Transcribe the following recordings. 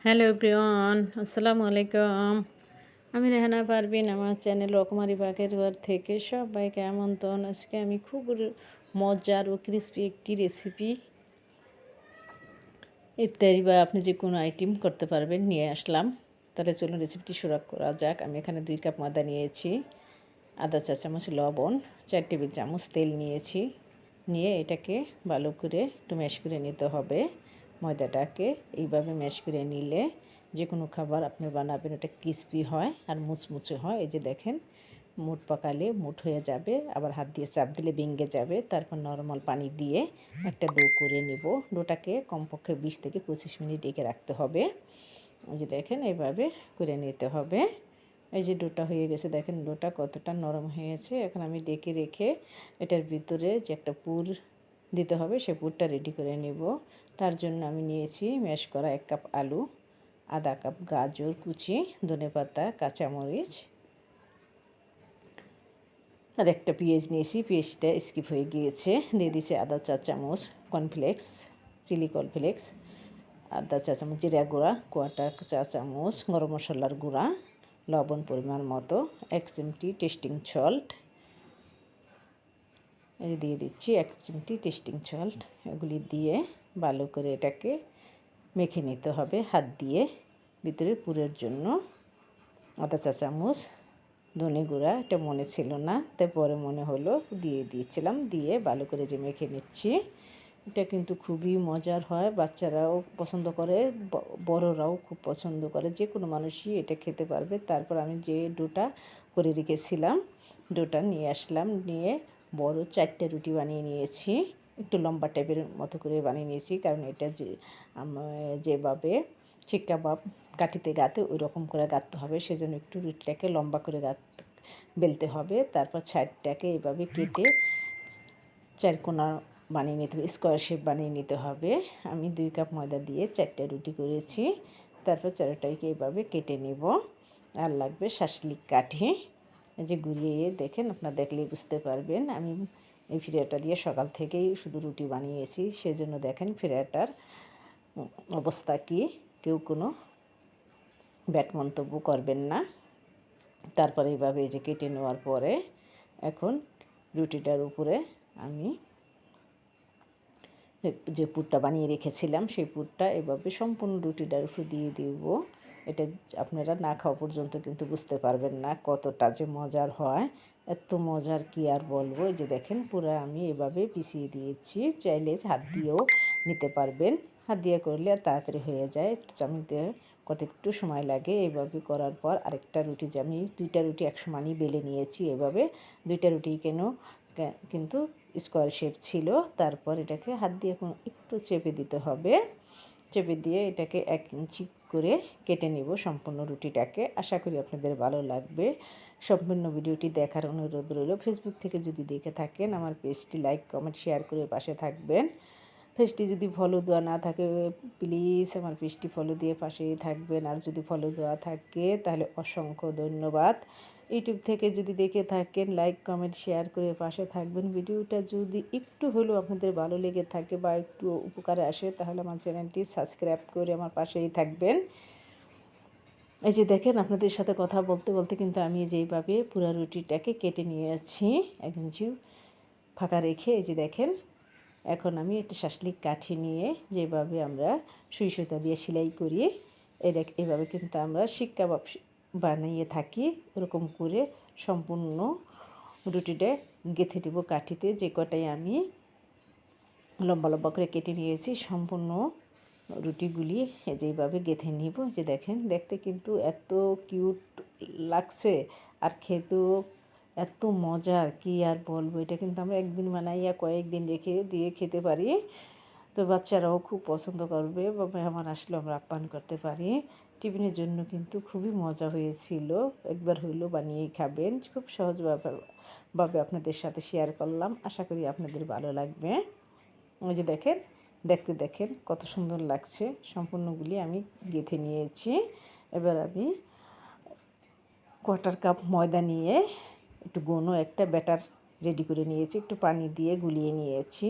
Hello everyone, আসসালামু আলাইকুম। আমি রেহানা পারভিন, আমার চ্যানেল রকমারি বাগের ঘর থেকে সবাইকে আমন্ত্রণ। আজকে আমি খুব মজার ও ক্রিস্পি একটি রেসিপি, ইফতারি বা আপনি যে কোনো আইটেম করতে পারবেন নিয়ে আসলাম। তাহলে চলুন রেসিপিটি শুরু করা যাক। আমি এখানে 2 কাপ ময়দা নিয়েছি, আধা চা চামচ লবণ, 4 টেবিল চামচ তেল নিয়েছি। নিয়ে এটাকে ভালো করে একটু ম্যাশ করে নিতে হবে। ময়দাটাকে এইভাবে ম্যাশ করে নিলে যে কোনো খাবার আপনি বানাবেন ওটা ক্রিস্পি হয় আর মুচমুচে হয়। এই যে দেখেন, মুঠ পাকালে মুঠ হয়ে যাবে, আবার হাত দিয়ে চাপ দিলে ভেঙে যাবে। তারপর নরমাল পানি দিয়ে একটা ডো করে নেব। ডোটাকে কমপক্ষে 20 থেকে 25 মিনিট ঢেকে রাখতে হবে। এই যে দেখেন, এইভাবে করে নিতে হবে। এই যে ডোটা হয়ে গেছে, দেখেন ডোটা কতটা নরম হয়েছে। এখন আমি ডেকে রেখে এটার ভিতরে যে একটা পুর দিতে হবে সে পুরটা রেডি করে নেব। তার জন্য আমি নিয়েছি ম্যাশ করা 1 কাপ আলু, আধা কাপ গাজর কুচি, ধনেপাতা, কাঁচামরিচ আর একটা পেঁয়াজ নিয়েছি। পেঁয়াজটা স্কিপ হয়ে গিয়েছে। দিয়ে দিয়েছি আধা চা চামচ কর্নফ্লেক্স, চিলি কর্নফ্লেক্স, আধা চা চামচ জিরা গুঁড়া, কোয়াটা চা চামচ গরম মশলার গুঁড়া, লবণ পরিমাণ মতো, 1 চিমটি টেস্টিং সল্ট দিয়ে দিচ্ছি, 1 চিমটি টেস্টিং সল্ট। এগুলি দিয়ে ভালো করে এটাকে মেখে নিতে হবে হাত দিয়ে। ভিতরে পুরের জন্য আধা চা চামচ ধনে গুঁড়া, এটা মনে ছিল না, তাই পরে মনে হলো দিয়ে দিয়েছিলাম। দিয়ে ভালো করে যে মেখে নিচ্ছি। এটা কিন্তু খুবই মজার হয়, বাচ্চারাও পছন্দ করে, বড়রাও খুব পছন্দ করে, যে কোনো মানুষই এটা খেতে পারবে। তারপর আমি যে ডোটা করে রেখেছিলাম ডোটা নিয়ে আসলাম। নিয়ে বড় 4টে রুটি বানিয়ে নিয়েছি। একটু লম্বা টাইপের মতো করে বানিয়ে নিয়েছি, কারণ এটা যেভাবে শিক কাবাব কাঠিতে গাঁথে ওই রকম করে গাঁথতে হবে, সেজন্য একটু রুটিটাকে লম্বা করে বেলতে হবে। তারপর সাইডটাকে এভাবে কেটে 4 কোণা বানিয়ে নিতে হবে, স্কোয়ার শেপ বানিয়ে নিতে হবে। আমি 2 কাপ ময়দা দিয়ে 4টে রুটি করেছি। তারপর চারটাকে এভাবে কেটে নেব। আর লাগবে শাসলিক কাঠি, এই যে ঘুরিয়ে দেখেন, আপনারা দেখলেই বুঝতে পারবেন। আমি এই ফিরাটা দিয়ে সকাল থেকেই শুধু রুটি বানিয়েছি, সেজন্য দেখেন ফিরাটার অবস্থা কী। কেউ কোনো ব্যাড মন্তব্য করবেন না। তারপরে এইভাবে এই যে কেটে নেওয়ার পরে এখন রুটিটার উপরে আমি যে পুরটা বানিয়ে রেখেছিলাম সেই পুরটা এভাবে সম্পূর্ণ রুটিটার উপর দিয়ে দিব। এটা আপনারা না খাওয়া পর্যন্ত কিন্তু বুঝতে পারবেন না কতটা যে মজার হয়। এত মজার কি আর বলবো। এই যে দেখেন, পুরো আমি এভাবে পিছিয়ে দিয়েছি। চাইলে হাত দিয়েও নিতে পারবেন, হাত দিয়ে করলে আর তাড়াতাড়ি হয়ে যায়। চামিতে করতে একটু সময় লাগে। এভাবে করার পর আরেকটা রুটি, যে আমি 2টা রুটি এক সমানই বেলে নিয়েছি। এভাবে 2টা রুটি কিন্তু স্কোয়ার শেপ ছিল। তারপর এটাকে হাত দিয়ে একটু চেপে দিতে হবে। চেপে দিয়ে এটাকে 1 ইঞ্চি করে কেটে নেব সম্পূর্ণ রুটিটাকে। আশা করি আপনাদের ভালো লাগবে। সম্পূর্ণ ভিডিওটি দেখার অনুরোধ রইল। ফেসবুক থেকে যদি দেখে থাকেন আমার পেজটি লাইক, কমেন্ট, শেয়ার করে পাশে থাকবেন। পেজটি যদি ফলো দেওয়া না থাকে প্লিজ আমার পেজটি ফলো দিয়ে পাশেই থাকবেন। আর যদি ফলো দেওয়া থাকে তাহলে অসংখ্য ধন্যবাদ। ইউটিউব থেকে যদি দেখে থাকেন লাইক, কমেন্ট, শেয়ার করে পাশে থাকবেন। ভিডিওটা যদি একটু হলেও আপনাদের ভালো লেগে থাকে বা একটু উপকারে আসে তাহলে আমার চ্যানেলটি সাবস্ক্রাইব করে আমার পাশেই থাকবেন। এই যে দেখেন, আপনাদের সাথে কথা বলতে বলতে কিন্তু আমি যেইভাবে পুরো রুটিটাকে কেটে নিয়েছি 1 ইঞ্চি ফাঁকা রেখে। এই যে দেখেন, এখন আমি একটা শাসলিক কাঠি নিয়ে যেভাবে আমরা সুই সুতা দিয়ে সেলাই করি এভাবে কিন্তু আমরা শিক কাবাব বানিয়ে থাকি। ওরকম করে সম্পূর্ণ রুটিটা গেঁথে দেবো কাঠিতে। যে কটাই আমি লম্বা লম্বা করে কেটে নিয়েছি সম্পূর্ণ রুটিগুলি যেইভাবে গেঁথে নিব। যে দেখেন, দেখতে কিন্তু এত কিউট লাগছে আর খেতেও এত মজার কি আর বলবো। এটা কিন্তু আমরা একদিন বানাইয়া কয়েকদিন রেখে দিয়ে খেতে পারি। তো বাচ্চারাও খুব পছন্দ করবে বা মেহমান আসলেও আমরা আপ্যায়ন করতে পারি। টিফিনের জন্য কিন্তু খুবই মজা হয়েছিল। একবার হইলেও বানিয়েই খাবেন। খুব সহজভাবে আপনাদের সাথে শেয়ার করলাম। আশা করি আপনাদের ভালো লাগবে। ওই যে দেখেন, দেখেন কত সুন্দর লাগছে। সম্পূর্ণগুলি আমি গেঁথে নিয়েছি। এবার আমি 1/4 কাপ ময়দা নিয়ে একটু ঘন একটা ব্যাটার রেডি করে নিয়েছি। একটু পানি দিয়ে গুলিয়ে নিয়েছি।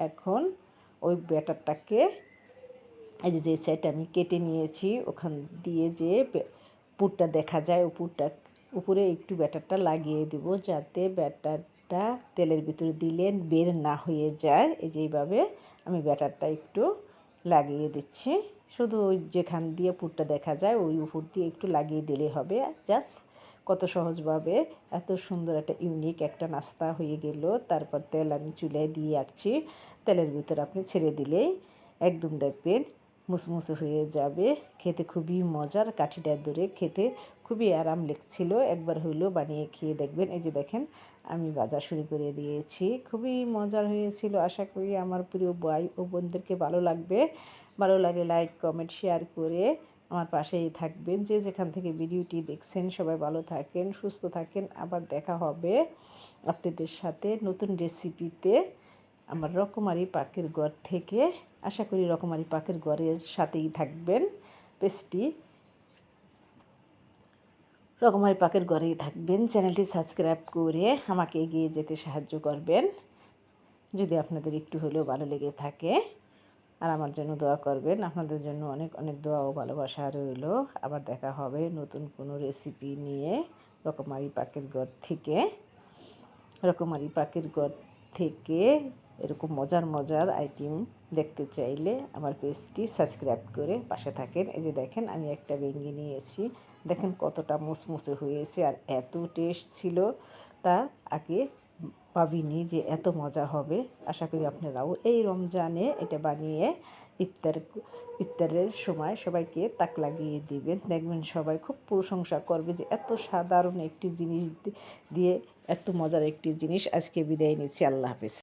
এখন ওই ব্যাটারটাকে এই যে সাইডটা আমি কেটে নিয়েছি ওখান দিয়ে যে পুরটা দেখা যায়, ও পুরটা উপরে একটু ব্যাটারটা লাগিয়ে দেবো যাতে ব্যাটারটা তেলের ভিতরে দিলে বের না হয়ে যায়। এই যে এইভাবে আমি ব্যাটারটা একটু লাগিয়ে দিচ্ছি। শুধু ওই যেখান দিয়ে পুরটা দেখা যায় ওই উপর দিয়ে একটু লাগিয়ে দিলেই হবে। জাস্ট কত সহজভাবে এত সুন্দর একটা ইউনিক একটা নাস্তা হয়ে গেল। তারপর তেল আমি চুলায় দিয়ে রাখছি, তেলের ভিতরে আপনি ছেড়ে দিলেই একদম দেখবেন মুসমুসে হয়ে যাবে। খেতে খুবই মজার, কাঠিটা ধরে খেতে খুবই আরাম লাগছিল। একবার হইলেও বানিয়ে খেয়ে দেখবেন। এই যে দেখেন আমি ভাজা শুরু করে দিয়েছি, খুবই মজার হয়েছিল। আশা করি আমার প্রিয় ভাই ও বোনদেরকে ভালো লাগবে। ভালো লাগলে লাইক কমেন্ট শেয়ার করে আমার পাশেই থাকবেন। যে যেখান থেকে ভিডিওটি দেখছেন সবাই ভালো থাকেন, সুস্থ থাকেন। আবার দেখা হবে আপনাদের সাথে নতুন রেসিপিতে আমার রকমারি পাকের ঘর থেকে। আশা করি রকমারি পাকের ঘরের সাথেই থাকবেন। পেজটি রকমারি পাকের ঘরেই থাকবেন। চ্যানেলটি সাবস্ক্রাইব করে আমাকে এগিয়ে যেতে সাহায্য করবেন যদি আপনাদের একটু হলেও ভালো লেগে থাকে। আর আমার জন্য দোয়া করবেন। আপনাদের জন্য অনেক অনেক দোয়া ও ভালোবাসা রইল। আবার দেখা হবে নতুন কোনো রেসিপি নিয়ে রকমারি পাকের ঘর থেকে। রকমারি পাকের ঘর থেকে এরকম মজার মজার আইটেম দেখতে চাইলে আমার পেজটি সাবস্ক্রাইব করে পাশে থাকেন। এই যে দেখেন আমি একটা ভেঙে নিয়েছি, দেখেন কতটা মুসমুসে হয়েছে আর এত টেস্ট ছিল, তা আগে ভাবিনি যে এত মজা হবে। আশা করি আপনারাও এই রমজানে এটা বানিয়ে ইফতারের সময় সবাইকে তাক লাগিয়ে দিবেন। দেখবেন সবাই খুব প্রশংসা করবে যে এত সাধারণ একটি জিনিস দিয়ে এত মজার একটি জিনিস। আজকে বিদায় নিচ্ছি। আল্লাহ হাফেজ।